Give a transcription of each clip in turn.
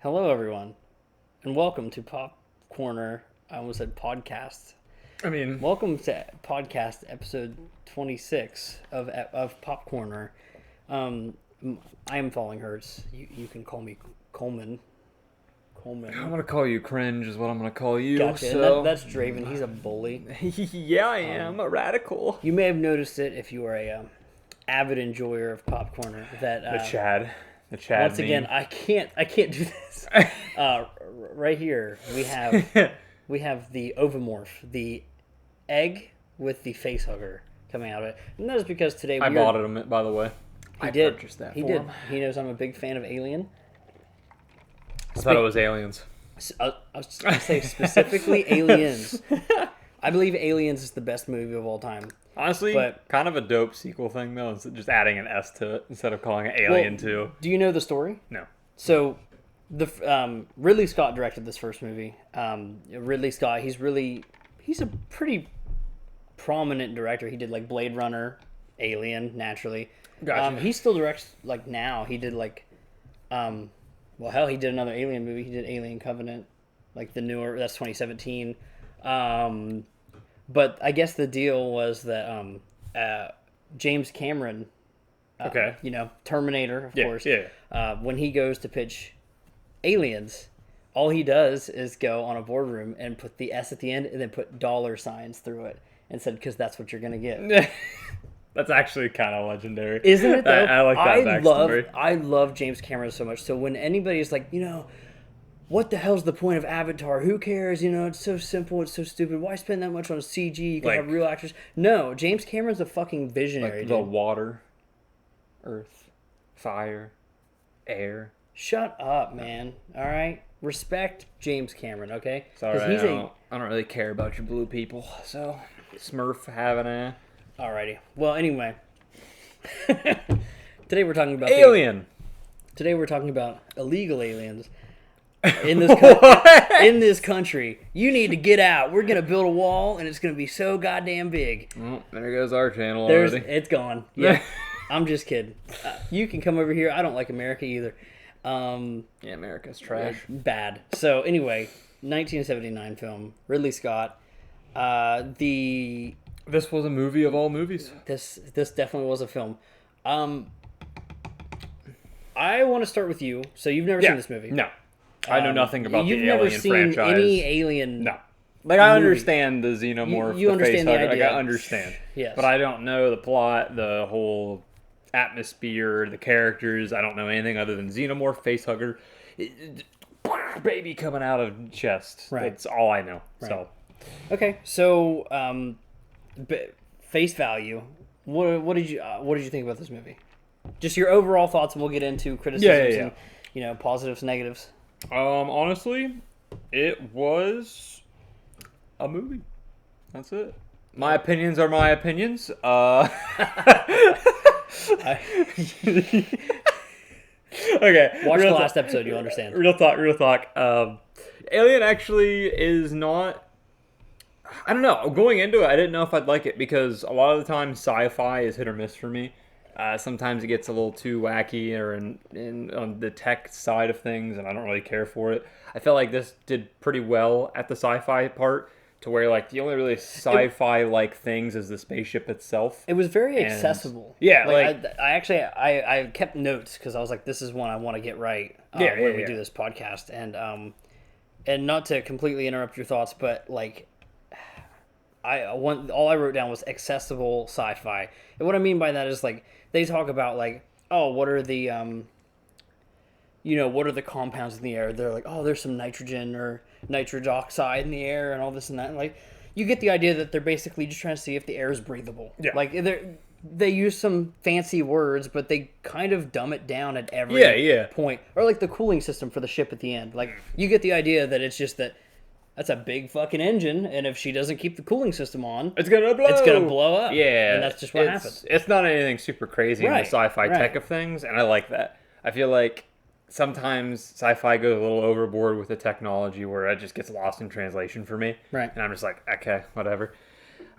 Hello, everyone, and welcome to Pop Corner. I almost said podcast. Welcome to podcast episode 26 of Pop Corner. I am Falling Hurts. You can call me Coleman. I'm gonna call you Cringe is what I'm gonna call you. Gotcha. So And that's Draven. He's a bully. yeah, I am a radical. You may have noticed it if you are a avid enjoyer of Pop Corner. That The Chad. once again, I can't do this. Right here we have the Ovomorph, the egg with the face hugger coming out of it, and that is because today I bought it, by the way. I did. Purchased that. He for did. him. He knows I'm a big fan of Alien. I thought it was aliens. I was going to say specifically Aliens. I believe Aliens is the best movie of all time. Honestly, But- kind of a dope sequel thing though. Is just adding an S to it instead of calling it Alien 2. Do you know the story? No. So, Ridley Scott directed this first movie. Ridley Scott, he's a pretty prominent director. He did like Blade Runner, Alien, naturally. Gotcha. He still directs like now. He did like, well, hell, he did another Alien movie. He did Alien Covenant, like the newer. That's 2017. But I guess the deal was that James Cameron. Okay. Terminator, of course. Yeah. When he goes to pitch Aliens, all he does is go on a boardroom and put the S at the end and then put dollar signs through it and said, because that's what you're going to get. That's actually kind of legendary. Isn't it, though? I like that backstory. I love James Cameron so much. So when anybody's like, what the hell's the point of Avatar? Who cares? It's so simple. It's so stupid. Why spend that much on CG? You can have real actors. No, James Cameron's a fucking visionary, Like the dude. water, earth, fire, air. Shut up, man. All right? Respect James Cameron, okay? Sorry, 'Cause I don't really care about your blue people. So, Smurf having a Alrighty. Well, anyway. Today we're talking about alien. Today we're talking about illegal aliens in this in this country. You need to get out. We're gonna build a wall, and it's gonna be so goddamn big. Well, there goes our channel already. It's gone. Yeah, I'm just kidding. You can come over here. I don't like America either. Yeah, America's trash. Bad. So anyway, 1979 film. Ridley Scott. This was a movie of all movies. This definitely was a film. I want to start with you. So you've never seen this movie. No, I know nothing about You've the never Alien seen franchise. any Alien. No, like I movie. understand the xenomorph, You the understand the facehugger. Like idea. I understand. Yes. But I don't know the plot, the whole atmosphere, the characters. I don't know anything other than xenomorph, facehugger, baby coming out of chest. Right. That's all I know. Right. So. Okay, so face value. What did you think about this movie? Just your overall thoughts, and we'll get into criticisms and positives, negatives. Honestly, it was a movie. That's it. My opinions are my opinions. Okay. Watch the last episode, you'll understand. Real talk. Alien actually is not. I don't know. Going into it, I didn't know if I'd like it because a lot of the time sci-fi is hit or miss for me. Sometimes it gets a little too wacky or in on the tech side of things, and I don't really care for it. I felt like this did pretty well at the sci-fi part, to where like the only really sci-fi like things is the spaceship itself. It was very accessible. Yeah, I kept notes because I was like, this is one I want to get right when we do this podcast, and not to completely interrupt your thoughts, but like. All I wrote down was accessible sci-fi, and what I mean by that is like they talk about like, oh, what are the what are the compounds in the air? They're like, oh, there's some nitrogen or nitrogen oxide in the air and all this and that. And like, you get the idea that they're basically just trying to see if the air is breathable. Yeah. Like they use some fancy words, but they kind of dumb it down at every point. Or like the cooling system for the ship at the end. Like you get the idea that it's just that. That's a big fucking engine, and if she doesn't keep the cooling system on, it's gonna blow. It's gonna blow up. Yeah, and that's just what happens. It's not anything super crazy in the sci-fi tech of things, and I like that. I feel like sometimes sci-fi goes a little overboard with the technology, where it just gets lost in translation for me. Right. And I'm just like, okay, whatever.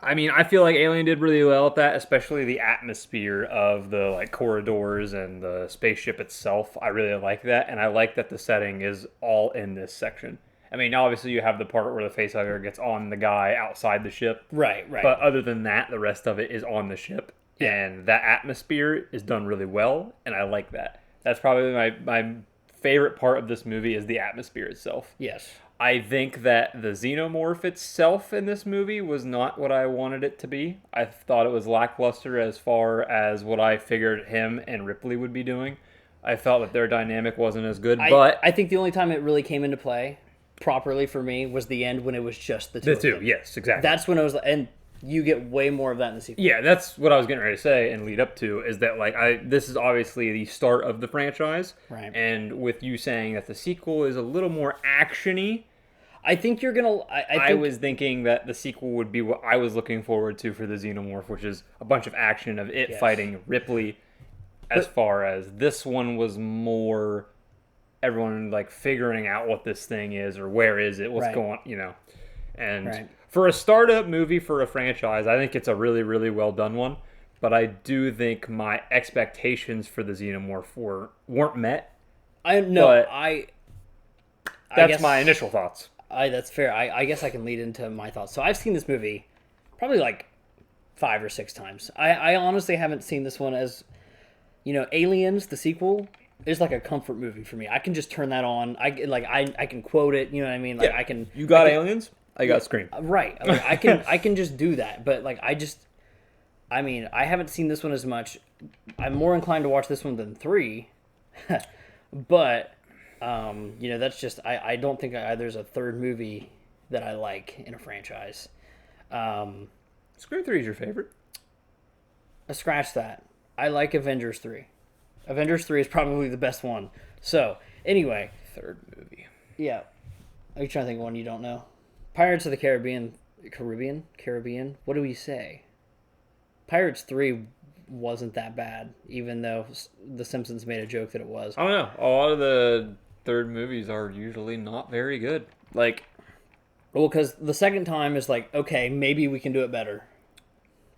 I mean, I feel like Alien did really well at that, especially the atmosphere of the like corridors and the spaceship itself. I really like that, and I like that the setting is all in this section. I mean, obviously you have the part where the facehugger gets on the guy outside the ship. Right. But other than that, the rest of it is on the ship. Yeah. And that atmosphere is done really well, and I like that. That's probably my favorite part of this movie is the atmosphere itself. Yes. I think that the xenomorph itself in this movie was not what I wanted it to be. I thought it was lackluster as far as what I figured him and Ripley would be doing. I felt that their dynamic wasn't as good, but I think the only time it really came into play properly for me was the end when it was just the two. The two, yes, exactly. That's when I was, and you get way more of that in the sequel. Yeah, that's what I was getting ready to say and lead up to is that like this is obviously the start of the franchise, right? And with you saying that the sequel is a little more actiony, I think you're gonna. I was thinking that the sequel would be what I was looking forward to for the Xenomorph, which is a bunch of action of it fighting Ripley. As far as this one was more everyone like figuring out what this thing is or where is it, what's going, and for a startup movie for a franchise, I think it's a really, really well done one. But I do think my expectations for the Xenomorph weren't met. That's my initial thoughts. That's fair. I guess I can lead into my thoughts. So I've seen this movie probably like 5 or 6 times. I honestly haven't seen this one as, Aliens, the sequel, is like a comfort movie for me. I can just turn that on. I can quote it. You know what I mean? Like I can. You got Aliens? I got Scream. Right. Like, I can just do that. But like I haven't seen this one as much. I'm more inclined to watch this one than 3. But that's just I don't think there's a third movie that I like in a franchise. Scream 3 is your favorite? I scratch that. I like Avengers 3. Avengers 3 is probably the best one. So, anyway. Third movie. Yeah. Are you trying to think of one you don't know? Pirates of the Caribbean? What do we say? Pirates 3 wasn't that bad, even though The Simpsons made a joke that it was. I don't know. A lot of the third movies are usually not very good. Like, well, because the second time is like, okay, maybe we can do it better.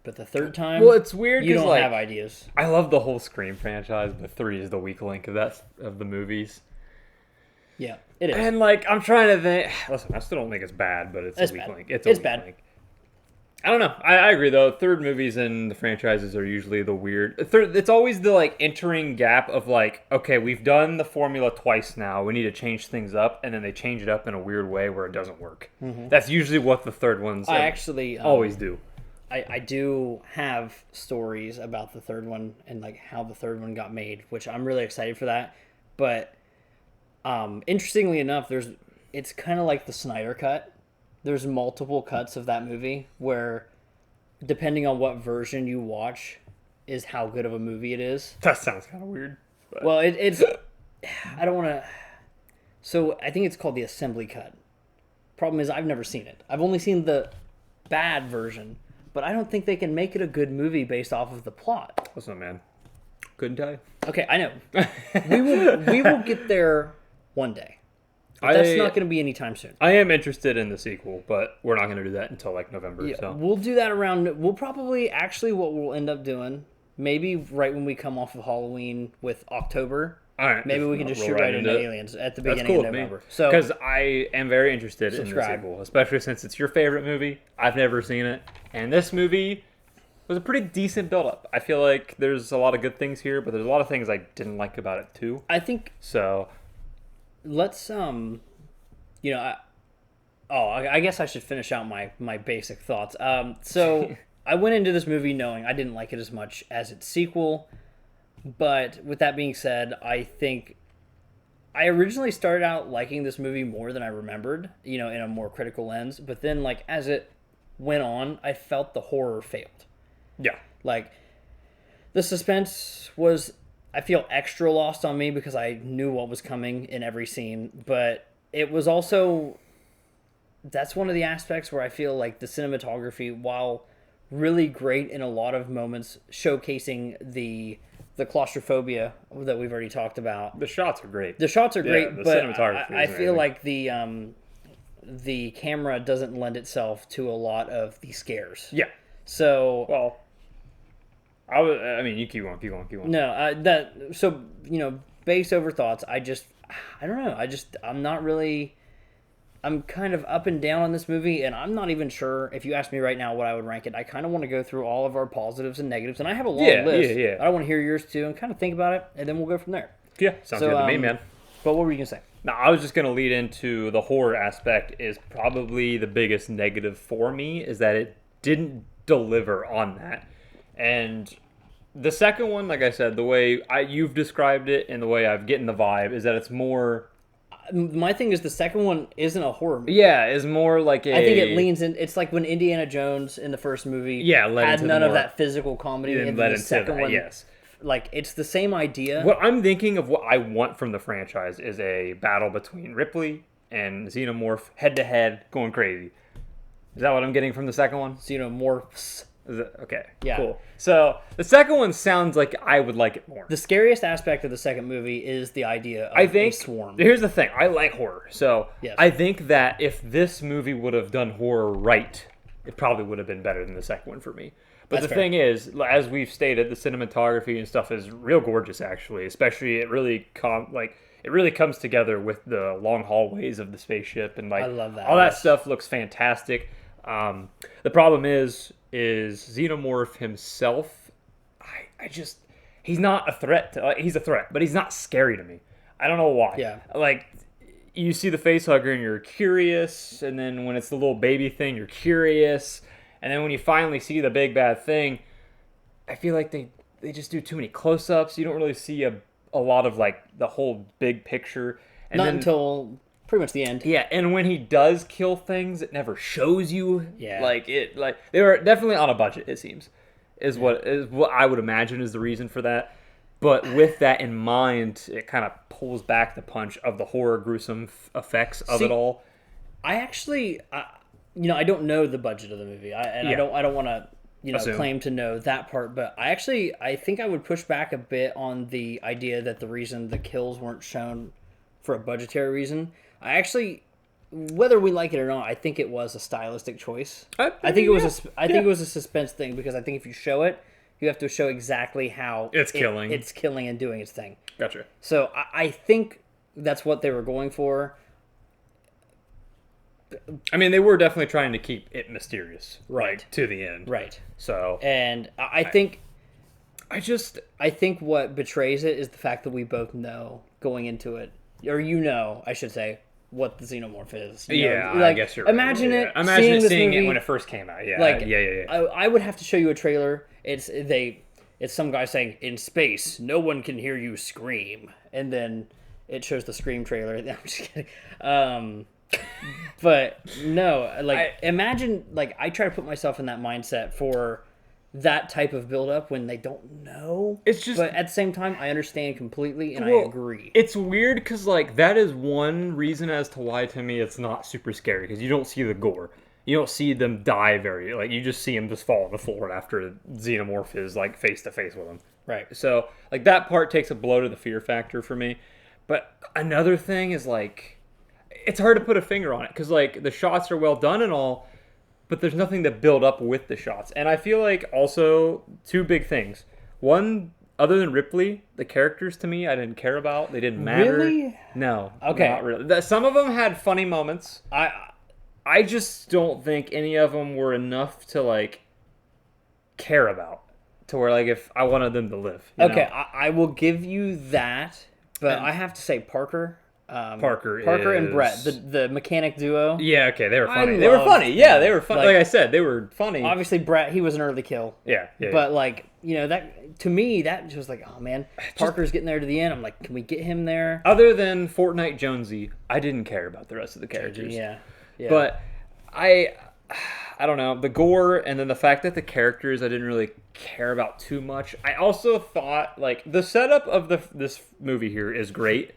But the third time, well, it's weird. You don't have ideas. I love the whole Scream franchise, but 3 is the weak link of the movies. Yeah, it is. And I'm trying to think. Listen, I still don't think it's bad, but it's a weak link. It's bad. Link. I don't know. I agree though. Third movies in the franchises are usually the weird. It's always the entering gap of okay, we've done the formula twice now. We need to change things up, and then they change it up in a weird way where it doesn't work. Mm-hmm. That's usually what the third ones always do. I do have stories about the third one and how the third one got made, which I'm really excited for that. But interestingly enough, it's kind of like the Snyder Cut. There's multiple cuts of that movie where, depending on what version you watch, is how good of a movie it is. That sounds kind of weird. But. Well, it's I don't want to. So I think it's called the Assembly Cut. Problem is, I've never seen it. I've only seen the bad version. But I don't think they can make it a good movie based off of the plot. Listen, man. Couldn't tell you. Okay, I know. we will get there one day. But that's not going to be anytime soon. I am interested in the sequel, but we're not going to do that until November. Yeah, so we'll do that around. We'll probably what we'll end up doing. Maybe right when we come off of Halloween with October. All right. Maybe we can just shoot right into Aliens at the beginning of November. So because I am very interested in the sequel, especially since it's your favorite movie. I've never seen it, and this movie was a pretty decent build-up. I feel like there's a lot of good things here, but there's a lot of things I didn't like about it too. I think so. Let's I guess I should finish out my basic thoughts. So I went into this movie knowing I didn't like it as much as its sequel. But with that being said, I think I originally started out liking this movie more than I remembered, in a more critical lens. But then, as it went on, I felt the horror failed. Yeah. The suspense was, I feel, extra lost on me because I knew what was coming in every scene. But it was also, that's one of the aspects where I feel like the cinematography, while really great in a lot of moments, showcasing the claustrophobia that we've already talked about. The shots are great. The shots are great, the but cinematography I feel like the the camera doesn't lend itself to a lot of the scares. Yeah. So well, I mean, you keep going. No, so based over thoughts, I don't know. I'm not really. I'm kind of up and down on this movie, and I'm not even sure if you ask me right now what I would rank it. I kind of want to go through all of our positives and negatives, and I have a long list. Yeah. I want to hear yours too, and kind of think about it, and then we'll go from there. Yeah, sounds good to me, man. But what were you gonna say? No, I was just gonna lead into the horror aspect. Is probably the biggest negative for me is that it didn't deliver on that, and the second one, like I said, the way you've described it and the way I've gotten the vibe is that it's more. My thing is the second one isn't a horror movie. Yeah, is more like a. I think it leans in. It's like when Indiana Jones in the first movie had none of that physical comedy, and the second one, yes. Like it's the same idea. What I'm thinking of, what I want from the franchise, is a battle between Ripley and Xenomorph, head to head, going crazy. Is that what I'm getting from the second one? Xenomorphs. Okay. Yeah. Cool. So the second one sounds like I would like it more. The scariest aspect of the second movie is the idea of a swarm. Here's the thing. I like horror. So yes. I think that if this movie would have done horror right, it probably would have been better than the second one for me. But the thing is, as we've stated, the cinematography and stuff is real gorgeous, actually. Especially, it really comes together with the long hallways of the spaceship, and I love that. All that stuff looks fantastic. The problem is Xenomorph himself. He's not a threat. He's a threat, but he's not scary to me. I don't know why. Yeah. Like, you see the facehugger and you're curious, and then when it's the little baby thing, you're curious. And then when you finally see the big bad thing, I feel like they just do too many close-ups. You don't really see a lot of like the whole big picture. And not until pretty much the end. Yeah, and when he does kill things, it never shows you. Yeah. Like they were definitely on a budget, it seems. Is what I would imagine is the reason for that. But with that in mind, it kind of pulls back the punch of the horror gruesome effects of it all. I actually I don't know the budget of the movie. I don't want to claim to know that part, but I think I would push back a bit on the idea that the reason the kills weren't shown for a budgetary reason. Whether we like it or not, I think it was a stylistic choice. I think it was a suspense thing, because I think if you show it, you have to show exactly how it's killing and doing its thing. Gotcha. So I think that's what they were going for. I mean, they were definitely trying to keep it mysterious, right, like, to the end, right. So, and I think what betrays it is the fact that we both know going into it, or I should say, what the Xenomorph is. I guess you're right. Imagine it. Imagine seeing it when it first came out. Yeah, I would have to show you a trailer. It's some guy saying, "In space, no one can hear you scream," and then it shows the Scream trailer. I'm just kidding. But no, imagine, I try to put myself in that mindset for that type of build-up when they don't know. It's just, but at the same time, I understand completely, and I agree. It's weird because that is one reason as to why, to me, it's not super scary, because you don't see the gore. You don't see them die you just see them just fall on the floor after Xenomorph is face to face with them. Right. So that part takes a blow to the fear factor for me. But another thing is it's hard to put a finger on it, because the shots are well done and all, but there's nothing to build up with the shots. And I feel also two big things. One, other than Ripley, the characters to me I didn't care about. They didn't matter. Really? No. Okay. Not really. Some of them had funny moments. I just don't think any of them were enough to care about, to where if I wanted them to live. Okay, I will give you that, but I have to say Parker. Parker and Brett, the mechanic duo. Yeah, okay, they were funny. They were funny. Yeah, they were funny. Like I said, they were funny. Obviously, Brett, he was an early kill. Yeah. But that to me, that was oh man, Parker's getting there to the end. I'm like, can we get him there? Other than Fortnite Jonesy, I didn't care about the rest of the characters. Yeah. But I don't know, the gore, and then the fact that the characters I didn't really care about too much. I also thought the setup of this movie here is great.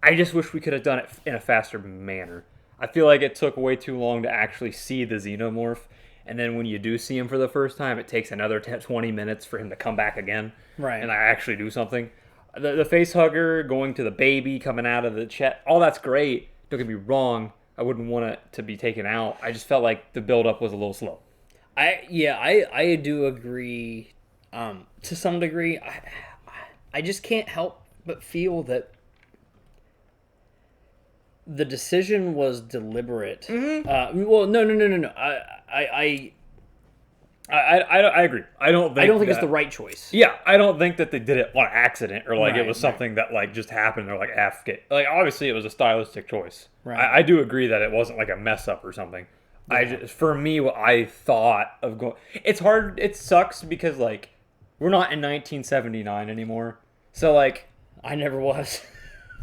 I just wish we could have done it in a faster manner. I feel like it took way too long to actually see the Xenomorph, and then when you do see him for the first time, it takes another 20 minutes for him to come back again. Right. And I actually do something. The face hugger going to the baby coming out of the chest, all that's great. Don't get me wrong. I wouldn't want it to be taken out. I just felt like the build-up was a little slow. I do agree to some degree. I just can't help but feel that the decision was deliberate. Well, no. I agree. I don't think it's the right choice. Yeah, I don't think that they did it on accident or like it was Right. something that like just happened or like like obviously it was a stylistic choice. Right. I do agree that it wasn't like a mess up or something. Yeah. For me, what I thought of going, it's hard. It sucks because like we're not in 1979 anymore. So like I never was.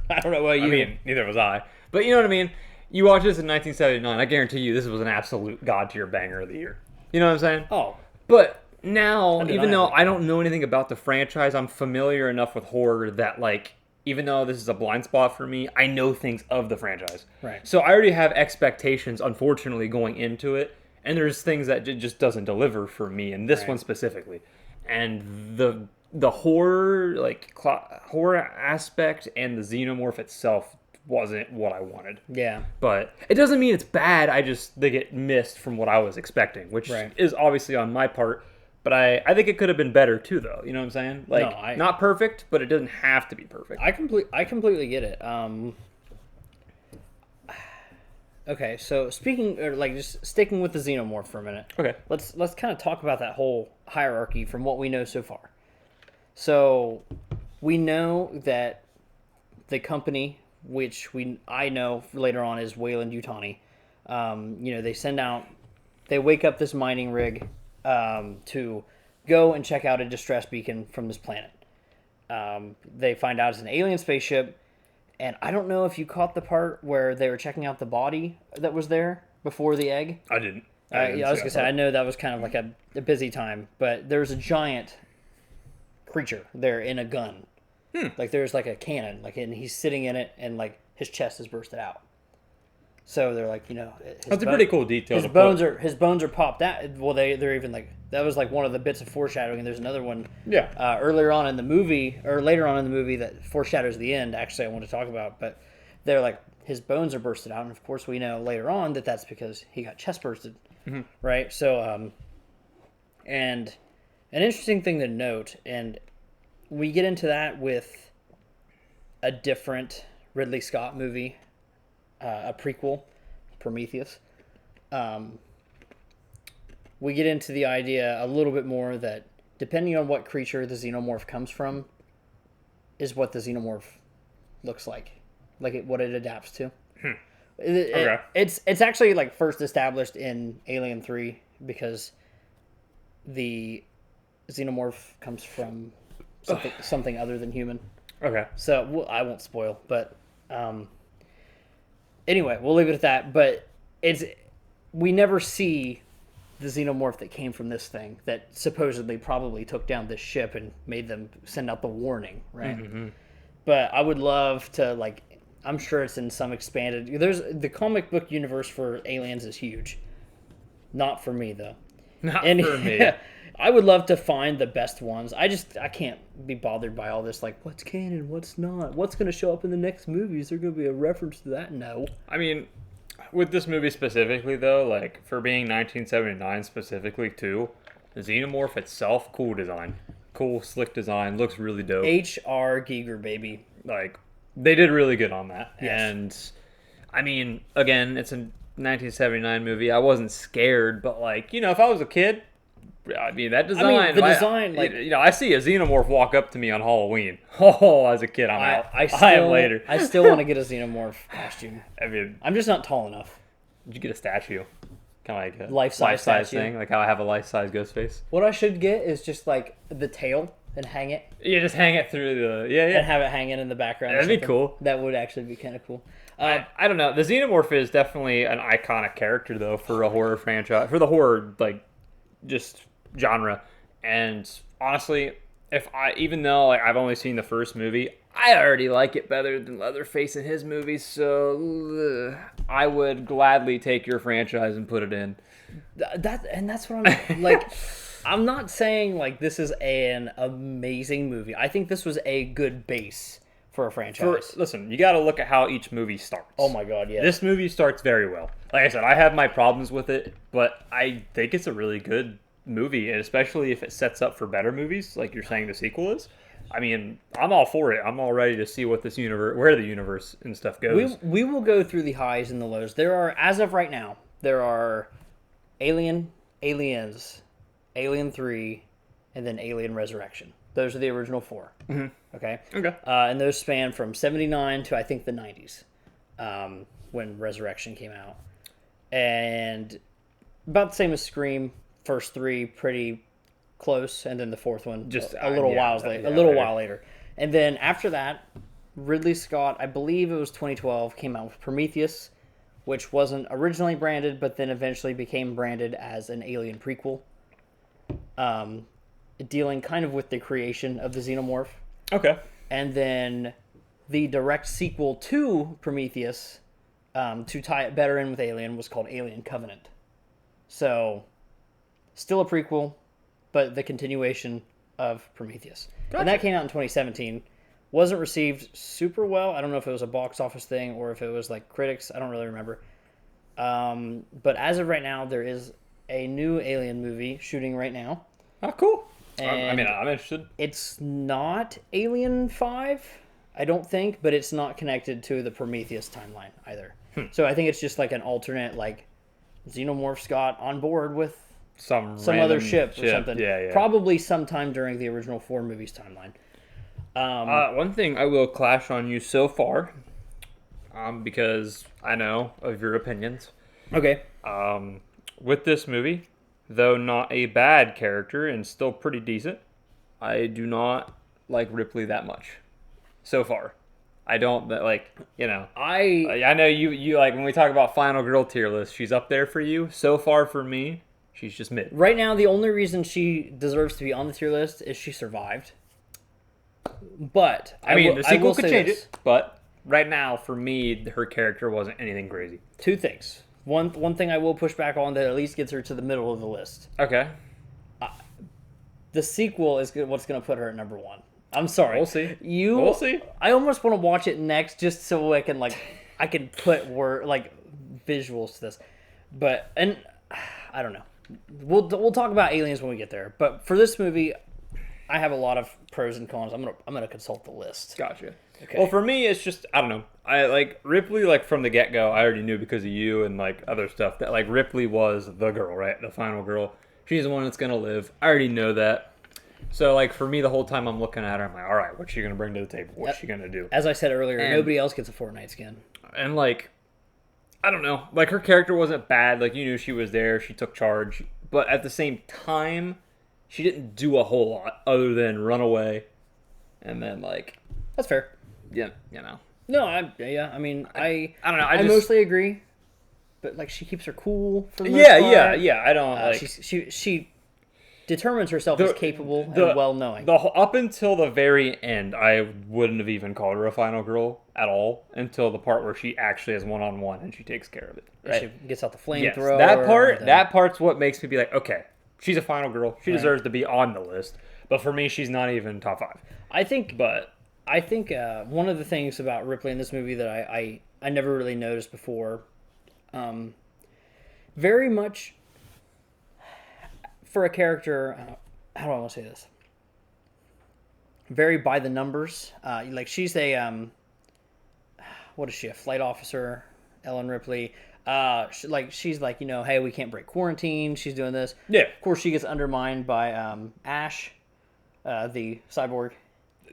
I don't know about you. I mean, neither was I. But you know what I mean? You watch this in 1979, I guarantee you this was an absolute god tier banger of the year. You know what I'm saying? Oh. But now, even though Undeniably. I don't know anything about the franchise, I'm familiar enough with horror that, like, even though this is a blind spot for me, I know things of the franchise. Right. So I already have expectations, unfortunately, going into it. And there's things that it just doesn't deliver for me, and this Right. one specifically. And the horror, like, horror aspect and the xenomorph itself wasn't what I wanted. Yeah. But it doesn't mean it's bad. I just think it missed from what I was expecting, which Right. is obviously on my part. But I think it could have been better too, though. You know what I'm saying? Like, not perfect, but it doesn't have to be perfect. I completely get it. Okay, so speaking or like just sticking with the xenomorph for a minute. Okay. Let's kind of talk about that whole hierarchy from what we know so far. So we know that the company, which I know later on is Weyland Yutani, they wake up this mining rig to go and check out a distress beacon from this planet. They find out it's an alien spaceship, and I don't know if you caught the part where they were checking out the body that was there before the egg. I didn't. I was gonna say, I know that was kind of like a busy time, but there's a giant creature there in a gun. Like there's like a cannon, like, and he's sitting in it, and like his chest is bursted out. So they're like, That's a pretty cool detail. His bones are popped out. Well, they're even like, that was like one of the bits of foreshadowing. And there's another one. Yeah. Earlier on in the movie, or later on in the movie, that foreshadows the end. Actually, I want to talk about, but they're like, his bones are bursted out, and of course we know later on that that's because he got chest bursted, right? So, and an interesting thing to note, and we get into that with a different Ridley Scott movie, a prequel, Prometheus. We get into the idea a little bit more that depending on what creature the xenomorph comes from is what the xenomorph looks like what it adapts to. Okay. It's actually like first established in Alien 3 because the xenomorph comes from something other than human. Okay. So I won't spoil, but anyway, we'll leave it at that. But we never see the xenomorph that came from this thing that supposedly probably took down this ship and made them send out the warning, right? Mm-hmm. But I would love to, like, I'm sure it's in some expanded. There's the comic book universe for Aliens is huge. Not for me though. Not for me. I would love to find the best ones. I can't be bothered by all this, like, what's canon, what's not, what's going to show up in the next movie. Is there going to be a reference to that? No. I mean, with this movie specifically, though, like, for being 1979 specifically, too, the xenomorph itself, cool design. Cool, slick design. Looks really dope. H.R. Giger, baby. Like, they did really good on that. Yes. And, I mean, again, it's a 1979 movie. I wasn't scared, but, like, if I was a kid, I mean, that design. The design, like, I see a xenomorph walk up to me on Halloween. Oh, as a kid, I'm out. I am later. I still want to get a xenomorph costume. I mean, I'm just not tall enough. did you get a statue? Kind of like a Life-size statue. thing, like how I have a life-size ghost face. What I should get is just like the tail and hang it. Yeah, just hang it through the and have it hanging in the background. That'd be cool. That would actually be kind of cool. I don't know. The xenomorph is definitely an iconic character, though, for a horror franchise, for the horror just genre. And honestly, even though I've only seen the first movie, I already like it better than Leatherface in his movies. So I would gladly take your franchise and put it in. That's what I'm like. I'm not saying like this is an amazing movie. I think this was a good base for a franchise. Listen, you got to look at how each movie starts. Oh my god, yeah. This movie starts very well. Like I said, I have my problems with it, but I think it's a really good movie, and especially if it sets up for better movies, like you're saying the sequel is. I mean, I'm all for it. I'm all ready to see what this universe, where the universe and stuff goes. We will go through the highs and the lows. There are, as of right now, there are Aliens, Alien 3, and then Alien Resurrection. Those are the original 4. Mm-hmm. Okay? Okay. And those span from 79 to, I think, the 90s, when Resurrection came out. And about the same as Scream. First 3, pretty close, and then the 4th one just a little while later. And then after that, Ridley Scott, I believe it was 2012, came out with Prometheus, which wasn't originally branded, but then eventually became branded as an Alien prequel, dealing kind of with the creation of the Xenomorph. Okay. And then the direct sequel to Prometheus, to tie it better in with Alien, was called Alien Covenant. So, still a prequel, but the continuation of Prometheus. Gotcha. And that came out in 2017. Wasn't received super well. I don't know if it was a box office thing or if it was like critics. I don't really remember. But as of right now, there is a new Alien movie shooting right now. Oh, cool. And I'm interested. It's not Alien 5, I don't think, but it's not connected to the Prometheus timeline either. So I think it's just like an alternate, like, Xenomorphs got on board with some other ship or something. Yeah. Probably sometime during the original 4 movies timeline. One thing I will clash on you so far, because I know of your opinions. Okay. With this movie, though not a bad character and still pretty decent, I do not like Ripley that much so far. I don't, but like, you know. I know you like, when we talk about final girl tier list, she's up there for you. So far for me, she's just mid. Right now, the only reason she deserves to be on the tier list is she survived. But I mean, the sequel could change it. But right now, for me, her character wasn't anything crazy. 2 things. One thing I will push back on that at least gets her to the middle of the list. Okay. The sequel is what's going to put her at number 1. I'm sorry. We'll see. We'll see. I almost want to watch it next just so I can put visuals to this. But I don't know. We'll talk about Aliens when we get there. But for this movie, I have a lot of pros and cons. I'm gonna consult the list. Gotcha. Okay. Well, for me, it's just, I don't know. I like Ripley, like from the get go. I already knew because of you and like other stuff that like Ripley was the girl, right? The final girl. She's the one that's gonna live. I already know that. So like for me, the whole time I'm looking at her, I'm like, all right, what's she gonna bring to the table? What's she gonna do? As I said earlier, nobody else gets a Fortnite skin. And like, I don't know. Like her character wasn't bad. Like you knew she was there. She took charge. But at the same time, she didn't do a whole lot other than run away. And then like, that's fair. Yeah, you know. No, I don't know. I mostly agree. But like, she keeps her cool for the most part. Yeah. I don't like. She determines herself as capable and well-knowing. Up until the very end, I wouldn't have even called her a final girl at all until the part where she actually has one-on-one and she takes care of it. Right? She gets out the flamethrower. Yes, that part's what makes me be like, okay, she's a final girl. She deserves to be on the list. But for me, she's not even top 5. I think one of the things about Ripley in this movie that I never really noticed before, very much for a character, how do I want to say this? Very by the numbers. Like she's a, what is she? A flight officer, Ellen Ripley. She's like, hey, we can't break quarantine. She's doing this. Yeah. Of course, she gets undermined by Ash, the cyborg.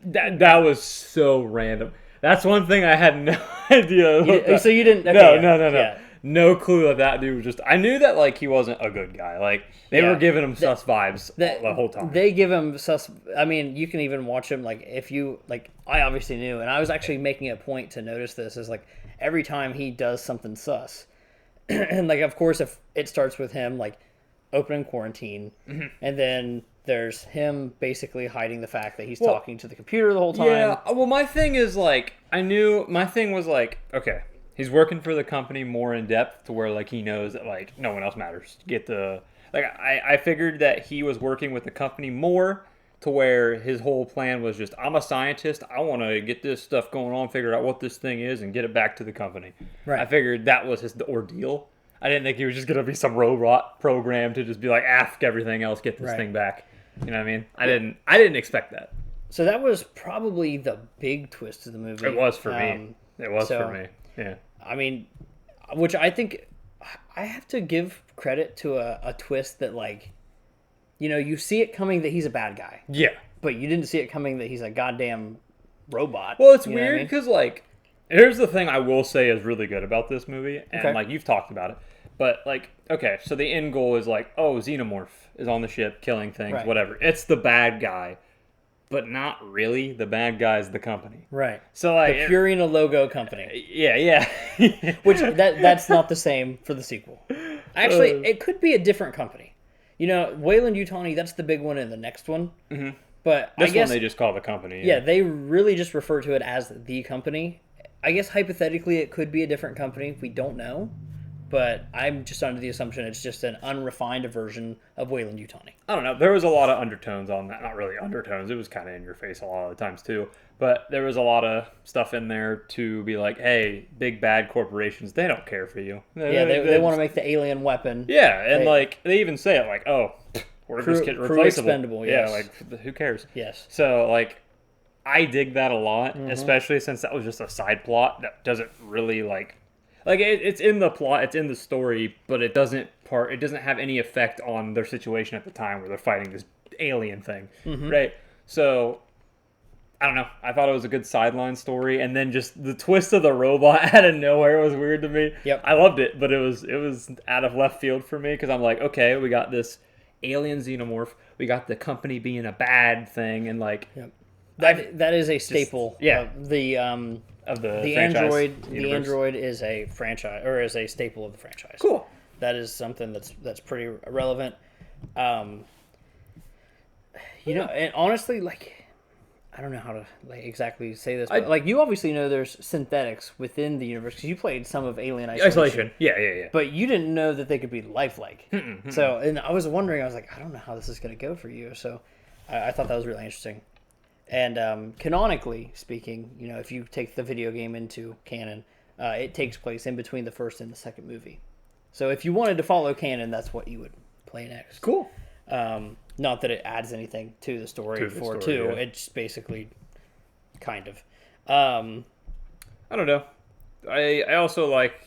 That was so random. That's one thing I had no idea. So you didn't? Okay, no. Yeah. No clue that dude was just. I knew that like he wasn't a good guy. Like they were giving him sus vibes the whole time. They give him sus. I mean, you can even watch him. Like if you like, I obviously knew, and I was actually making a point to notice this. Is like every time he does something sus, and like of course if it starts with him like opening quarantine, and then there's him basically hiding the fact that he's talking to the computer the whole time. Yeah. Well, my thing is like my thing was like okay. He's working for the company more in depth to where like he knows that like no one else matters. I figured that he was working with the company more to where his whole plan was just, I'm a scientist. I want to get this stuff going on, figure out what this thing is, and get it back to the company. Right. I figured that was his ordeal. I didn't think he was just going to be some robot programmed to just be like, F everything else, get this thing back. You know what I mean? I didn't expect that. So that was probably the big twist of the movie. It was for me. It was for me. Yeah. I mean, which I think I have to give credit to a twist that, like, you know, you see it coming that he's a bad guy. Yeah. But you didn't see it coming that he's a goddamn robot. Well, it's weird because, like, here's the thing I will say is really good about this movie. And, like, you've talked about it. But, like, okay, so the end goal is, like, oh, Xenomorph is on the ship killing things, whatever. It's the bad guy. But not really. The bad guy is the company. Right. So, like, the Purina logo company. Yeah. Which, that's not the same for the sequel. Actually, it could be a different company. You know, Weyland-Yutani, that's the big one in the next one. Mm-hmm. But this I guess, one they just call the company. Yeah, they really just refer to it as the company. I guess hypothetically it could be a different company. We don't know. But I'm just under the assumption it's just an unrefined version of Weyland-Yutani. I don't know. There was a lot of undertones on that. Not really undertones. It was kind of in your face a lot of the times too. But there was a lot of stuff in there to be like, hey, big bad corporations, they don't care for you. They want to make the alien weapon. Yeah, and they even say it like, oh, we're just replaceable. Crew expendable, yes. Yeah, like, who cares? Yes. So, like, I dig that a lot, especially since that was just a side plot that doesn't really, like it's in the plot, it's in the story, but it doesn't have any effect on their situation at the time where they're fighting this alien thing, right? So, I don't know. I thought it was a good sideline story, and then just the twist of the robot out of nowhere was weird to me. Yep. I loved it, but it was out of left field for me because I'm like, okay, we got this alien xenomorph, we got the company being a bad thing, and like, that is a staple. Of the android. universe. The android is a franchise, or is a staple of the franchise. Cool. That is something that's pretty relevant. You know, and honestly, like, I don't know how to exactly say this, but like, you obviously know there's synthetics within the universe because you played some of Alien Isolation. Yeah. But you didn't know that they could be lifelike. So, and I was wondering, I was like, I don't know how this is going to go for you. So, I thought that was really interesting. And canonically speaking, you know, if you take the video game into canon, it takes place in between the first and the second movie. So if you wanted to follow canon, that's what you would play next. Cool. Not that it adds anything to the story for two. Yeah. It's basically kind of. I don't know. I also like.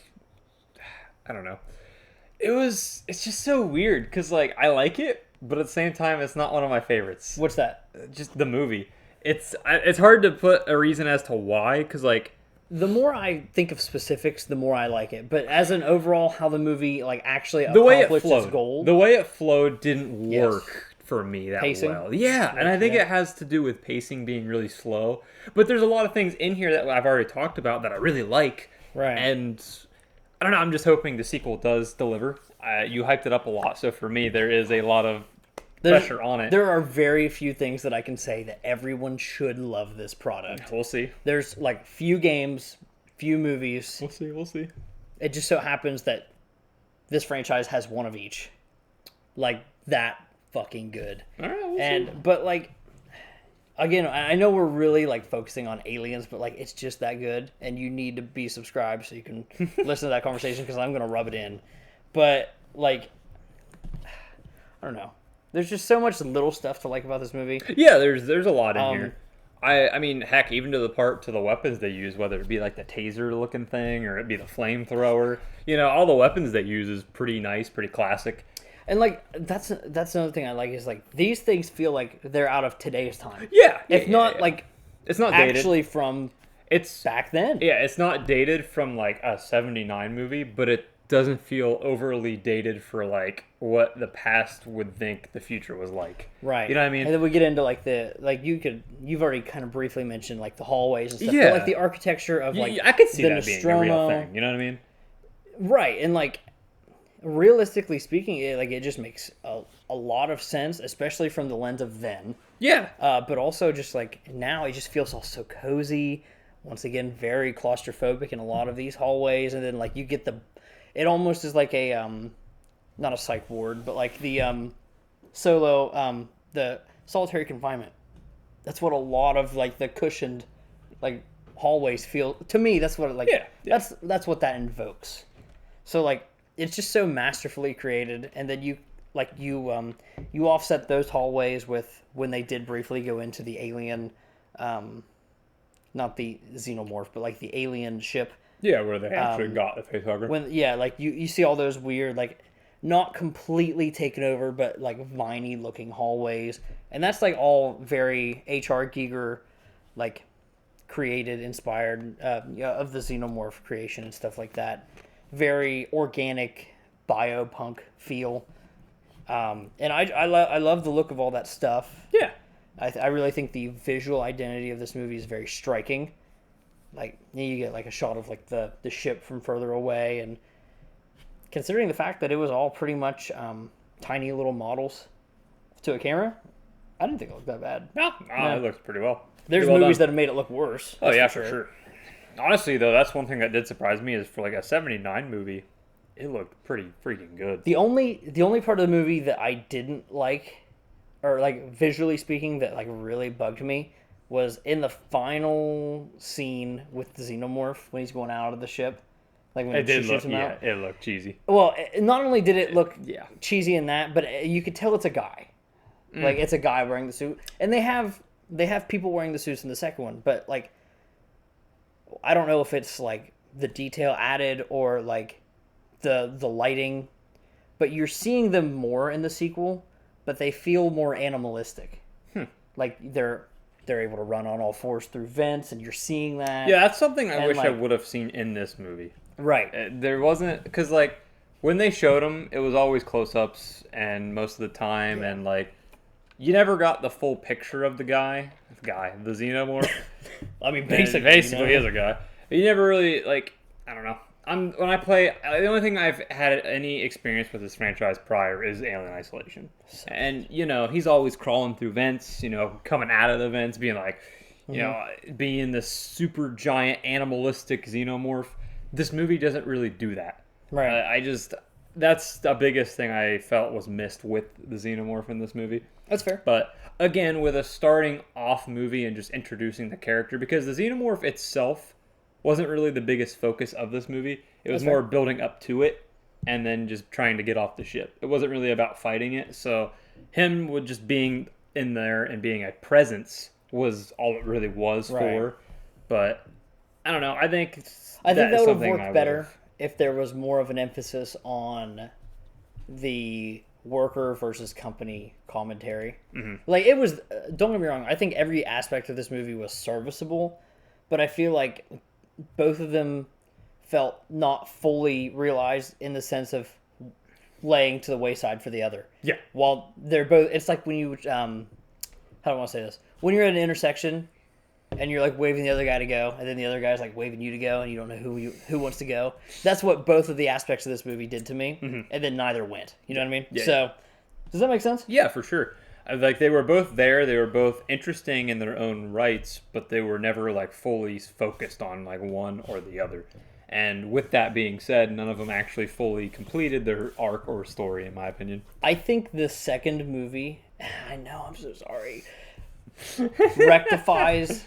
I don't know. It's just so weird because like I like it, but at the same time, it's not one of my favorites. What's that? Just the movie. It's hard to put a reason as to why, because like the more I think of specifics, the more I like it. But as an overall, how the movie like actually accomplished its goal, the way it flowed didn't work for me that pacing? Well. Yeah, and I think it has to do with pacing being really slow. But there's a lot of things in here that I've already talked about that I really like. Right. And I don't know. I'm just hoping the sequel does deliver. You hyped it up a lot, so for me, there is a lot of pressure on it. There are very few things that I can say that everyone should love this product. We'll see. There's like few games, few movies. We'll see. It just so happens that this franchise has one of each. Like that fucking good. All right, we'll see. But like, again, I know we're really like focusing on Aliens, but like it's just that good, and you need to be subscribed so you can listen to that conversation because I'm gonna rub it in. But like, I don't know. There's just so much little stuff to like about this movie. Yeah, there's a lot in here. I mean, heck, even to the weapons they use, whether it be like the taser looking thing or it be the flamethrower, you know, all the weapons they use is pretty nice, pretty classic. And like that's another thing I like is like these things feel like they're out of today's time. Yeah, if not like it's not dated. Actually from back then. Yeah, it's not dated from like a '79 movie, but it doesn't feel overly dated for like what the past would think the future was like. Right. You know what I mean? And then we get into like you've already kind of briefly mentioned like the hallways and stuff. Yeah. But like the architecture of like I could see the that Nostromo, being a real thing. You know what I mean? Right. And like realistically speaking, it just makes a lot of sense, especially from the lens of then. Yeah. But also just like now it just feels all so cozy. Once again, very claustrophobic in a lot of these hallways, and then like you get it almost is like a not a psych ward, but like the the solitary confinement. That's what a lot of like the cushioned like hallways feel to me. That's what like that's what that invokes. So like it's just so masterfully created, and then you offset those hallways with when they did briefly go into the alien, not the xenomorph, but like the alien ship. Yeah, where they actually got the facehugger. Like you see all those weird like not completely taken over, but like viney looking hallways, and that's like all very H.R. Giger, like created, inspired of the xenomorph creation and stuff like that. Very organic biopunk feel, and I love the look of all that stuff. Yeah, I really think the visual identity of this movie is very striking. Like you get like a shot of like the ship from further away, and considering the fact that it was all pretty much tiny little models to a camera, I didn't think it looked that bad. No, it looks pretty well. There's movies that have made it look worse. Oh yeah, for sure. Honestly, though, that's one thing that did surprise me is for like a '79 movie, it looked pretty freaking good. The only part of the movie that I didn't like, or like visually speaking, that like really bugged me, was in the final scene with the xenomorph when he's going out of the ship. Like when she shoots him out. It looked cheesy. Well, not only did it look cheesy in that, but you could tell it's a guy. Like it's a guy wearing the suit, and they have people wearing the suits in the second one, but like I don't know if it's like the detail added or like the lighting, but you're seeing them more in the sequel, but they feel more animalistic. Like they're able to run on all fours through vents, and you're seeing that. Yeah, that's something I wish I would have seen in this movie. Right. There wasn't, because like when they showed them, it was always close-ups and most of the time, and like you never got the full picture of the the xenomorph. I mean, basically is a guy. But you never really like. I don't know. When I play, the only thing I've had any experience with this franchise prior is Alien Isolation, and he's always crawling through vents, coming out of the vents, being like, being this super giant animalistic xenomorph. This movie doesn't really do that. Right. That's the biggest thing I felt was missed with the xenomorph in this movie. That's fair. But again, with a starting off movie and just introducing the character, because the xenomorph itself wasn't really the biggest focus of this movie. It was more building up to it and then just trying to get off the ship. It wasn't really about fighting it. So him with just being in there and being a presence was all it really was for. But I don't know. I think that would have worked better if there was more of an emphasis on the worker versus company commentary. Like it was, don't get me wrong, I think every aspect of this movie was serviceable, but I feel like both of them felt not fully realized in the sense of laying to the wayside for the other. Yeah. While they're both, it's like when you, how do I want to say this? When you're at an intersection and you're like waving the other guy to go, and then the other guy's like waving you to go, and you don't know who wants to go. That's what both of the aspects of this movie did to me, and then neither went. You know what I mean? Yeah. So, does that make sense? Yeah, for sure. Like they were both there. They were both interesting in their own rights, but they were never like fully focused on like one or the other. And with that being said, none of them actually fully completed their arc or story, in my opinion. I think the second movie, I know, I'm so sorry, rectifies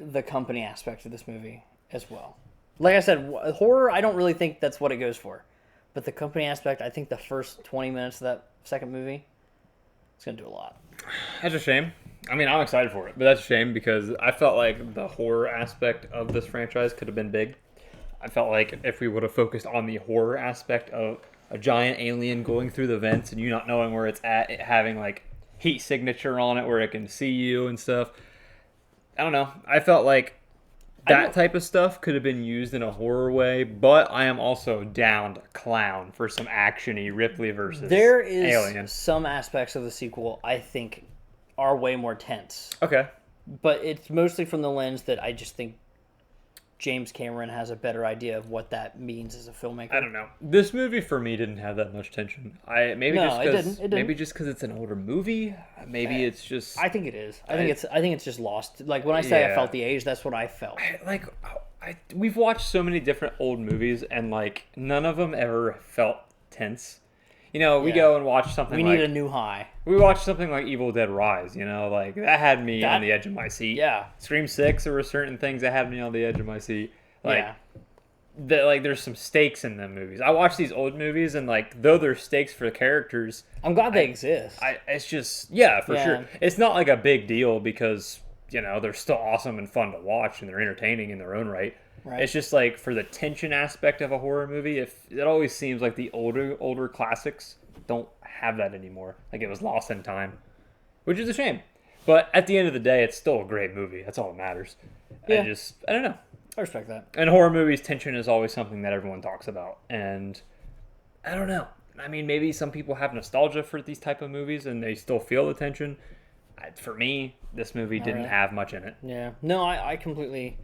the company aspect of this movie as well. Like I said, horror, I don't really think that's what it goes for. But the company aspect, I think the first 20 minutes of that second movie, it's going to do a lot. That's a shame. I mean, I'm excited for it, but that's a shame because I felt like the horror aspect of this franchise could have been big. I felt like if we would have focused on the horror aspect of a giant alien going through the vents and you not knowing where it's at, it having like heat signature on it where it can see you and stuff. I don't know. I felt like that type of stuff could have been used in a horror way, but I am also down to clown for some action-y Ripley versus there is Alien. Some aspects of the sequel I think are way more tense. Okay. But it's mostly from the lens that I just think James Cameron has a better idea of what that means as a filmmaker. I don't know. This movie for me didn't have that much tension. It didn't. Maybe just because it's an older movie. Maybe it's just. I think it is. I think it's just lost. Like when I say I felt the age, that's what I felt. We've watched so many different old movies, and like none of them ever felt tense. we go and watch something. We need a new high. We watched something like Evil Dead Rise. Like that had me on the edge of my seat. Yeah. Scream 6. There were certain things that had me on the edge of my seat. There's some stakes in them movies. I watch these old movies and though there's stakes for the characters, I'm glad they exist. It's just for sure. It's not like a big deal because they're still awesome and fun to watch and they're entertaining in their own right. Right. It's just for the tension aspect of a horror movie, it always seems like the older classics don't have that anymore. Like it was lost in time, which is a shame. But at the end of the day, it's still a great movie. That's all that matters. Yeah. I don't know. I respect that. And horror movies, tension is always something that everyone talks about. And I don't know. I mean, maybe some people have nostalgia for these type of movies and they still feel the tension. For me, this movie didn't have much in it. Yeah. No, I completely...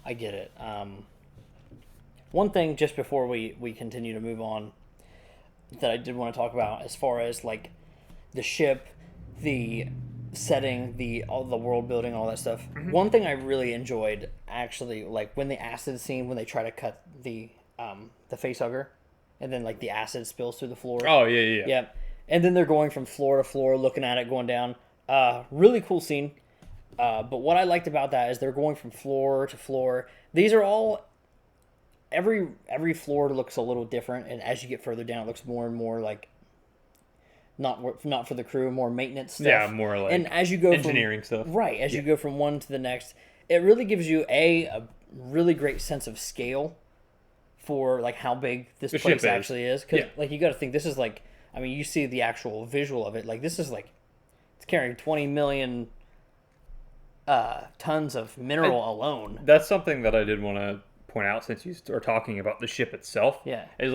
I get it. One thing, just before we continue to move on, that I did want to talk about, as far as the ship, the setting, all the world building, all that stuff. Mm-hmm. One thing I really enjoyed, actually, when the acid scene, when they try to cut the facehugger, and then the acid spills through the floor. Oh yeah. Yeah, and then they're going from floor to floor, looking at it, going down. Really cool scene. But what I liked about that is they're going from floor to floor. These are all... Every floor looks a little different, and as you get further down, it looks more and more not for the crew, more maintenance stuff. Yeah, more and as you go engineering stuff. Right, as you go from one to the next, it really gives you a really great sense of scale for how big this place actually is. Because you got to think, this is you see the actual visual of it. This is it's carrying 20 million... tons of mineral alone. That's something that I did want to point out since you are talking about the ship itself. Yeah. Is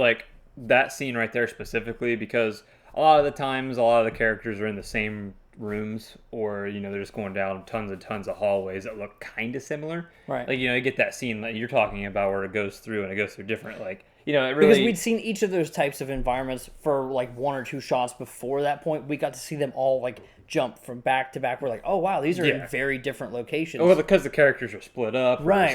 that scene right there specifically, because a lot of the times a lot of the characters are in the same rooms or they're just going down tons and tons of hallways that look kind of similar. Right. You get that scene that you're talking about where it goes through and it goes through different it really... Because we'd seen each of those types of environments for one or two shots before that point. We got to see them all jump from back to back. We're oh wow, these are in very different locations. Well, because the characters are split up. Right.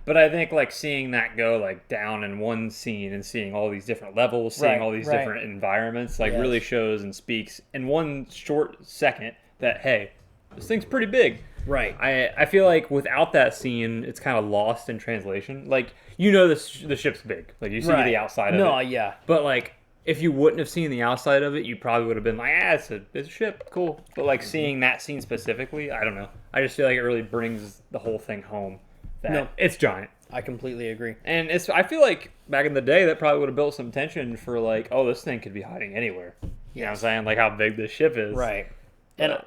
But I think seeing that go down in one scene and seeing all these different levels, seeing all these different environments, really shows and speaks in one short second that, hey, this thing's pretty big. Right. I feel without that scene, it's kind of lost in translation. The ship's big. You see the outside of it. No, yeah. But if you wouldn't have seen the outside of it, you probably would have been it's a ship, cool. But seeing that scene specifically, I don't know. I just feel it really brings the whole thing home. It's giant. I completely agree. And I feel back in the day, that probably would have built some tension for oh, this thing could be hiding anywhere. You know what I'm saying? How big this ship is. Right. And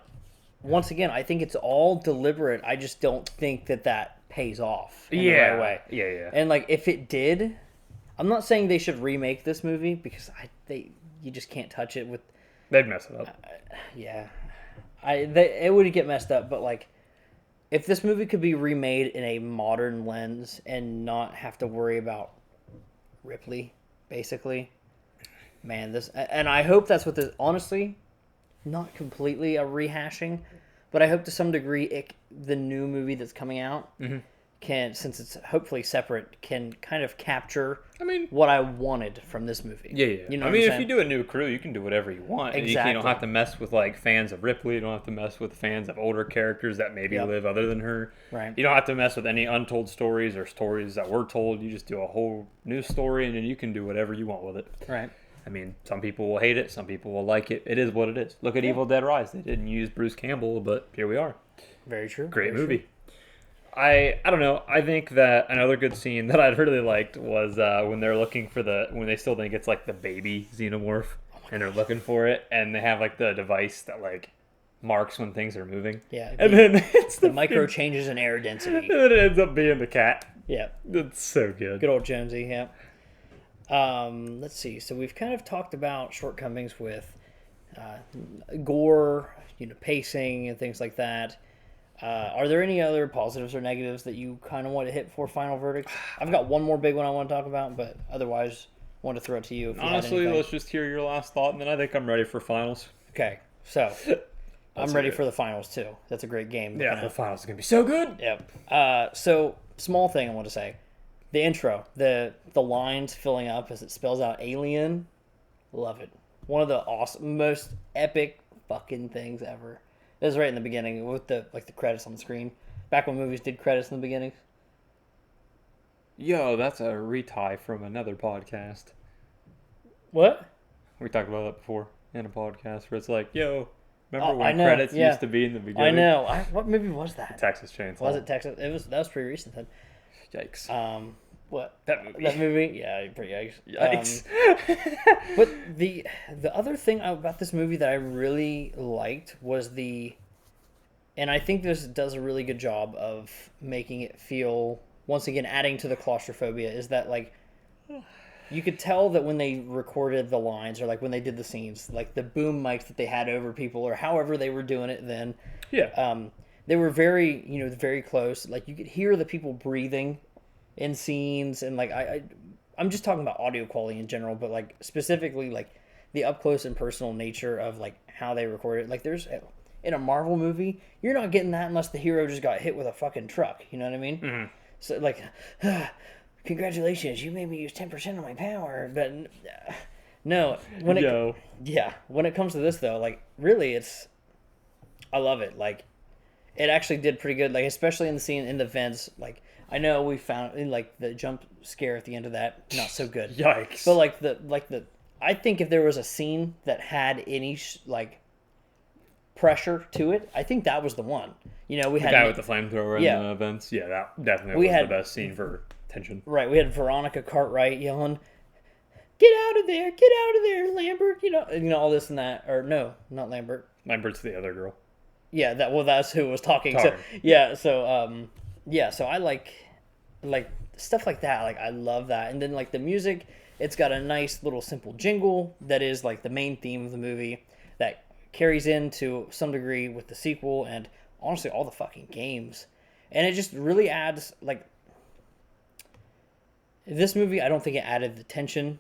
once again, I think it's all deliberate. I just don't think that pays off in the right way. Yeah. And if it did, I'm not saying they should remake this movie because you just can't touch it with... They'd mess it up. It would get messed up, but if this movie could be remade in a modern lens and not have to worry about Ripley, basically, man, this... And I hope that's what this... Honestly, not completely a rehashing, but I hope to some degree the new movie that's coming out can, since it's hopefully separate, can kind of capture what I wanted from this movie. Yeah. You know if you do a new crew, you can do whatever you want. Exactly. You don't have to mess with fans of Ripley. You don't have to mess with fans of older characters that maybe live other than her. Right. You don't have to mess with any untold stories or stories that were told. You just do a whole new story, and then you can do whatever you want with it. Right. Some people will hate it. Some people will like it. It is what it is. Look at Evil Dead Rise. They didn't use Bruce Campbell, but here we are. Very true. Great Very movie. True. I don't know. I think that another good scene that I really liked was when they're looking for when they still think it's the baby xenomorph, and they're looking for it, and they have the device that marks when things are moving. Yeah. And then it's the micro changes in air density. And then it ends up being the cat. Yeah. That's so good. Good old Jonesy, yeah. Let's see. So we've kind of talked about shortcomings with gore, pacing and things like that. Are there any other positives or negatives that you kind of want to hit for final verdict? I've got one more big one I want to talk about, but otherwise, I want to throw it to you. If you Honestly, let's just hear your last thought, and then I think I'm ready for finals. Okay, so I'm ready for the finals too. That's a great game. Yeah, the finals are gonna be so good. Yep. So small thing I want to say, the intro, the lines filling up as it spells out alien, love it. one of the awesome, most epic fucking things ever. It was right in the beginning with the credits on the screen. Back when movies did credits in the beginning. Yo, that's a retie from another podcast. What? We talked about that before in a podcast where it's like, yo, remember when credits used to be in the beginning? I know. What movie was that? Texas Chainsaw. Was it Texas? That was pretty recent then. Yikes. What? That movie. That movie? Yeah, pretty yikes. Yikes. But the other thing about this movie that I really liked was and I think this does a really good job of making it feel, once again, adding to the claustrophobia, is that, like, you could tell that when they recorded the lines or, like, when they did the scenes, like, the boom mics that they had over people or however they were doing it then. Yeah. They were very, very close. Like, you could hear the people breathing in scenes. And, like, I'm just talking about audio quality in general, but, like, specifically, like, the up-close and personal nature of, like, how they recorded it. Like, in a Marvel movie, you're not getting that unless the hero just got hit with a fucking truck. You know what I mean? Mm-hmm. So, like, congratulations, you made me use 10% of my power. But no, when it comes to this though, like, really, I love it. Like, it actually did pretty good. Like, especially in the scene in the vents. Like, I know we found in, like, the jump scare at the end of that, not so good. Yikes. But I think if there was a scene that had any pressure to it, I think that was the one. We had the guy with the flamethrower in the vents. Yeah, that definitely was the best scene for tension. Right, we had Veronica Cartwright yelling, "Get out of there, Lambert!" All this and that. Or no, not Lambert. Lambert's the other girl. Yeah, that's who was talking. So I like stuff like that. Like, I love that. And then, like, the music, it's got a nice little simple jingle that is, like, the main theme of the movie that carries into some degree with the sequel and honestly all the fucking games. And it just really adds, like, this movie, I don't think it added the tension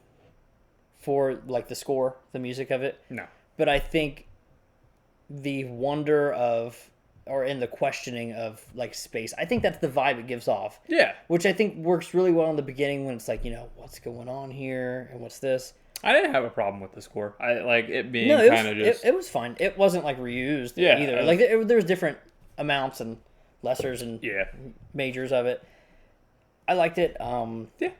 for, like, the score, the music of it. No. But I think the wonder and the questioning of, like, space, I think that's the vibe it gives off. Yeah. Which I think works really well in the beginning when it's like, what's going on here and what's this? I didn't have a problem with the score. I like it being kind of just... It was fine. It wasn't, like, reused either. Like, there was different amounts and lessers and majors of it. I liked it. The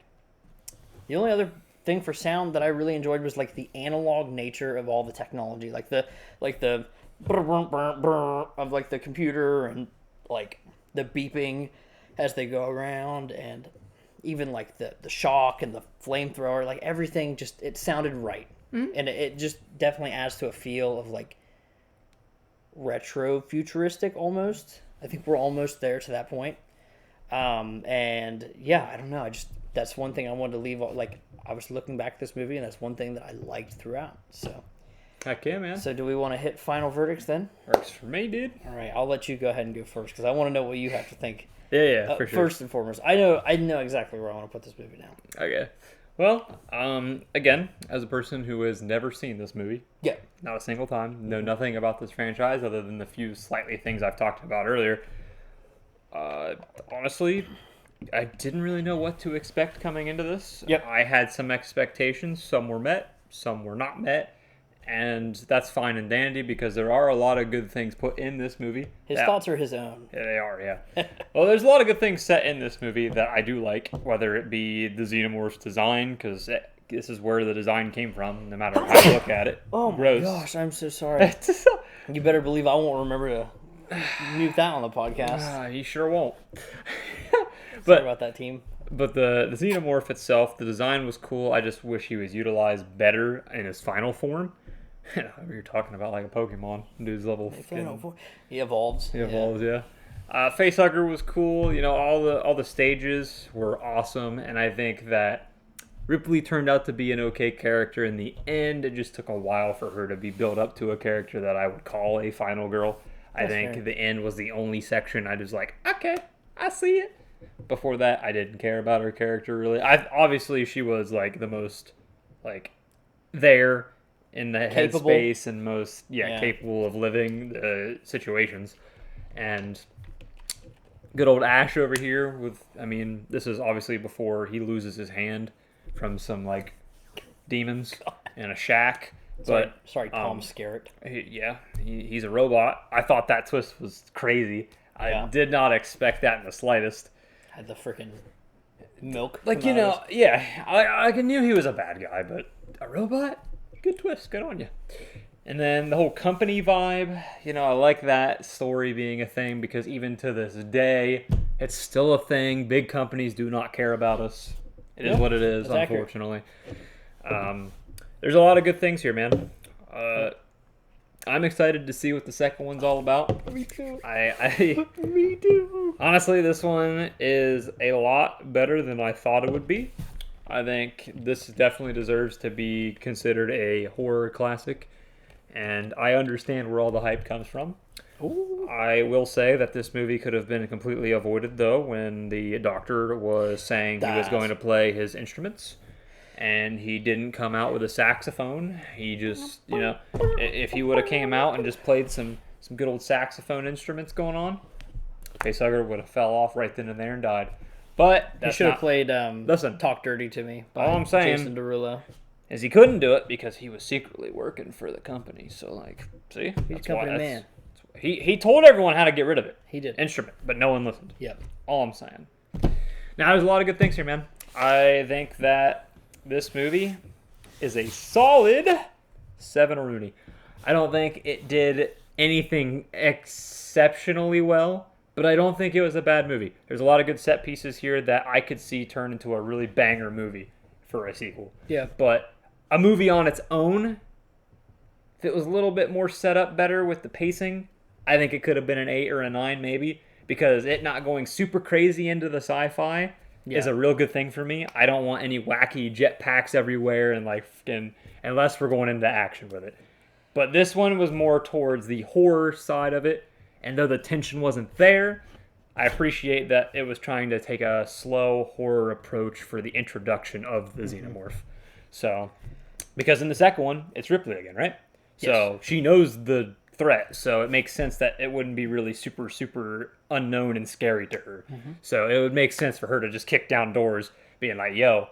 only other thing for sound that I really enjoyed was, like, the analog nature of all the technology. Like the of, like, the computer and, like, the beeping as they go around, and even, like, the shock and the flamethrower, like, everything just, it sounded right. Mm-hmm. And it just definitely adds to a feel of, like, retro futuristic almost. I think we're almost there to that point. And yeah, I don't know. That's one thing I wanted to leave. Like, I was looking back at this movie, and that's one thing that I liked throughout. So. Heck yeah, man. So do we want to hit final verdicts then? Works for me, dude. All right, I'll let you go ahead and go first because I want to know what you have to think. Yeah, for sure. First and foremost, I know exactly where I want to put this movie now. Okay. Well, again, as a person who has never seen this movie, not a single time, know nothing about this franchise other than the few slightly things I've talked about earlier. Honestly, I didn't really know what to expect coming into this. Yep. I had some expectations. Some were met, some were not met. And that's fine and dandy because there are a lot of good things put in this movie. His thoughts are his own. Yeah, they are, yeah. Well, there's a lot of good things set in this movie that I do like, whether it be the Xenomorph's design, because this is where the design came from, no matter how you look at it. Oh my gosh, I'm so sorry. You better believe I won't remember to mute that on the podcast. You sure won't. Sorry about that, team. But the Xenomorph itself, the design was cool. I just wish he was utilized better in his final form. You're talking about like a Pokemon. Dude's level 15. He evolves. Yeah. Facehugger was cool. All the stages were awesome, and I think that Ripley turned out to be an okay character in the end. It just took a while for her to be built up to a character that I would call a final girl. I think the end was the only section I was like, okay, I see it. Before that, I didn't care about her character really. Obviously she was like the most like there in the headspace and most capable of living the situations. And good old Ash over here this is obviously before he loses his hand from some like demons in a shack. Sorry, Tom Skerritt. He's a robot. I thought that twist was crazy. I did not expect that in the slightest. Had the freaking milk. Like, I knew he was a bad guy, but a robot? Good twist. Good on you. And then the whole company vibe, I like that story being a thing because even to this day, it's still a thing. Big companies do not care about us. It is what it is, unfortunately. There's a lot of good things here, man. I'm excited to see what the second one's all about. Me too. Me too. Honestly, this one is a lot better than I thought it would be. I think this definitely deserves to be considered a horror classic, and I understand where all the hype comes from. Ooh. I will say that this movie could have been completely avoided, though, when the doctor was saying he was going to play his instruments. And he didn't come out with a saxophone. He just, if he would have came out and just played some good old saxophone instruments going on, Facehugger would have fell off right then and there and died. But he should have played listen, Talk Dirty to Me by all I'm saying Jason Derulo. Is he couldn't do it because he was secretly working for the company. So, see? He's a company man. He told everyone how to get rid of it. He did. Instrument, but no one listened. Yep. All I'm saying. Now, there's a lot of good things here, man. I think that this movie is a solid 7 Rooney. I don't think it did anything exceptionally well, but I don't think it was a bad movie. There's a lot of good set pieces here that I could see turn into a really banger movie for a sequel. Yeah. But a movie on its own, if it was a little bit more set up better with the pacing, I think it could have been an 8 or a 9 maybe, because it not going super crazy into the sci-fi is a real good thing for me. I don't want any wacky jetpacks everywhere and unless we're going into action with it. But this one was more towards the horror side of it, and though the tension wasn't there, I appreciate that it was trying to take a slow horror approach for the introduction of the xenomorph. So, because in the second one, it's Ripley again, right? Yes. So she knows the threat, so it makes sense that it wouldn't be really super, super unknown and scary to her. Mm-hmm. So it would make sense for her to just kick down doors, being like, yo,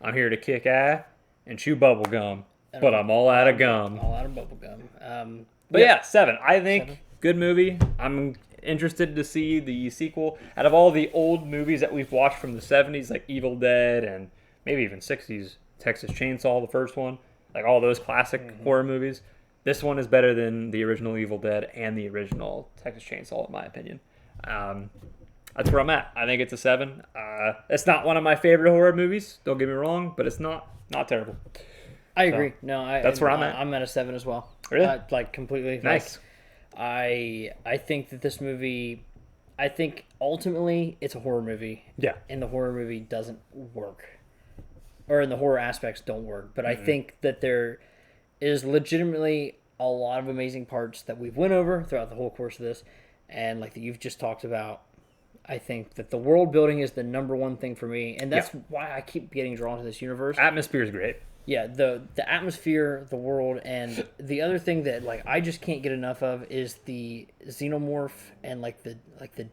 I'm here to kick ass and chew bubble gum, but I'm all out of gum. All out of bubble gum. But 7. I think good movie. I'm interested to see the sequel. Out of all the old movies that we've watched from the 70s, like Evil Dead and maybe even 60s, Texas Chainsaw, the first one, like all those classic horror movies, this one is better than the original Evil Dead and the original Texas Chainsaw, in my opinion. That's where I'm at. I think it's a 7. It's not one of my favorite horror movies, don't get me wrong, but it's not terrible. I agree. That's where I'm at. I'm at a 7 as well. Really? Completely. Nice. I think that this movie, I think ultimately it's a horror movie. Yeah. And the horror movie doesn't work. Or in the horror aspects don't work. But I think that there is legitimately a lot of amazing parts that we've went over throughout the whole course of this. And like that you've just talked about. I think that the world building is the number one thing for me. And that's why I keep getting drawn to this universe. Atmosphere is great. Yeah, the atmosphere, the world, and the other thing that like I just can't get enough of is the xenomorph and like the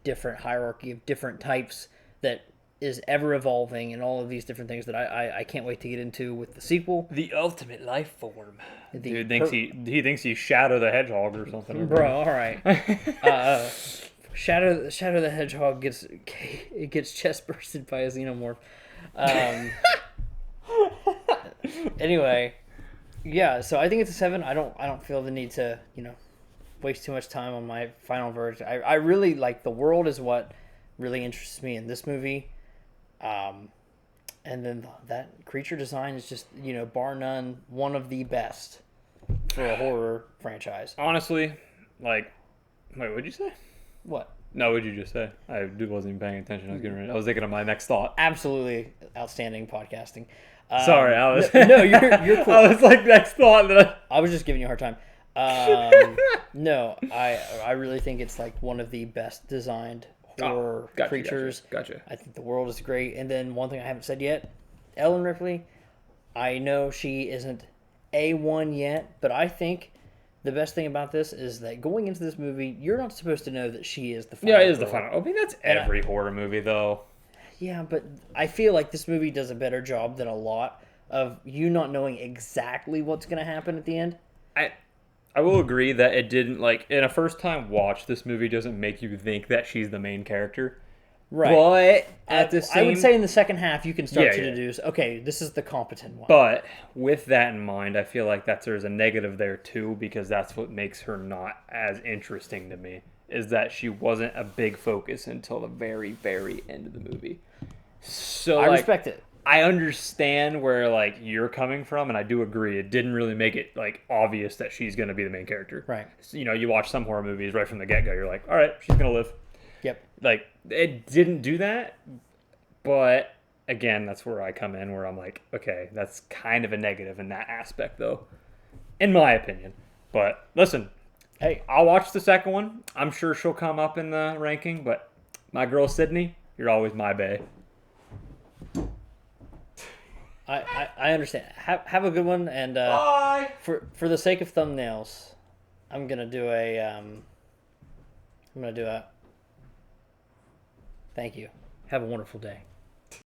different hierarchy of different types that is ever evolving and all of these different things that I can't wait to get into with the sequel. The ultimate life form. Dude thinks he thinks he's Shadow the Hedgehog or something. Bro, all right. Shadow the Hedgehog gets chest bursted by a xenomorph. Anyway, yeah. So I think it's a 7. I don't feel the need to waste too much time on my final verdict. I really like the world is what really interests me in this movie. And then that creature design is just bar none one of the best for a horror franchise. Honestly, wait, what'd you say? What? No, what'd you just say? I wasn't even paying attention. I was thinking of my next thought. Absolutely outstanding podcasting. Sorry, I was. No, you're cool. I was like next thought. I was just giving you a hard time. No, I really think it's like one of the best designed horror creatures. Gotcha. I think the world is great. And then one thing I haven't said yet, Ellen Ripley. I know she isn't A1 yet, but I think the best thing about this is that going into this movie, you're not supposed to know that she is the final. Yeah, it is the final. I mean, that's every horror movie, though. Yeah, but I feel like this movie does a better job than a lot of you not knowing exactly what's going to happen at the end. I will agree that it didn't, like, in a first time watch, this movie doesn't make you think that she's the main character. Right. But at the same... I would say in the second half you can start to deduce, okay, this is the competent one. But with that in mind, I feel like there's a negative there too, because that's what makes her not as interesting to me, is that she wasn't a big focus until the very, very end of the movie. So I respect it. I understand where, like, you're coming from, and I do agree. It didn't really make it, like, obvious that she's going to be the main character. Right. So, you know, you watch some horror movies right from the get-go, you're like, all right, she's going to live. Yep. Like, it didn't do that, but, again, that's where I come in, where I'm like, okay, that's kind of a negative in that aspect, though, in my opinion. But, listen, hey, I'll watch the second one. I'm sure she'll come up in the ranking, but my girl Sydney, you're always my bae. I understand. Have a good one, and bye. For the sake of thumbnails, I'm gonna do a thank you. Have a wonderful day.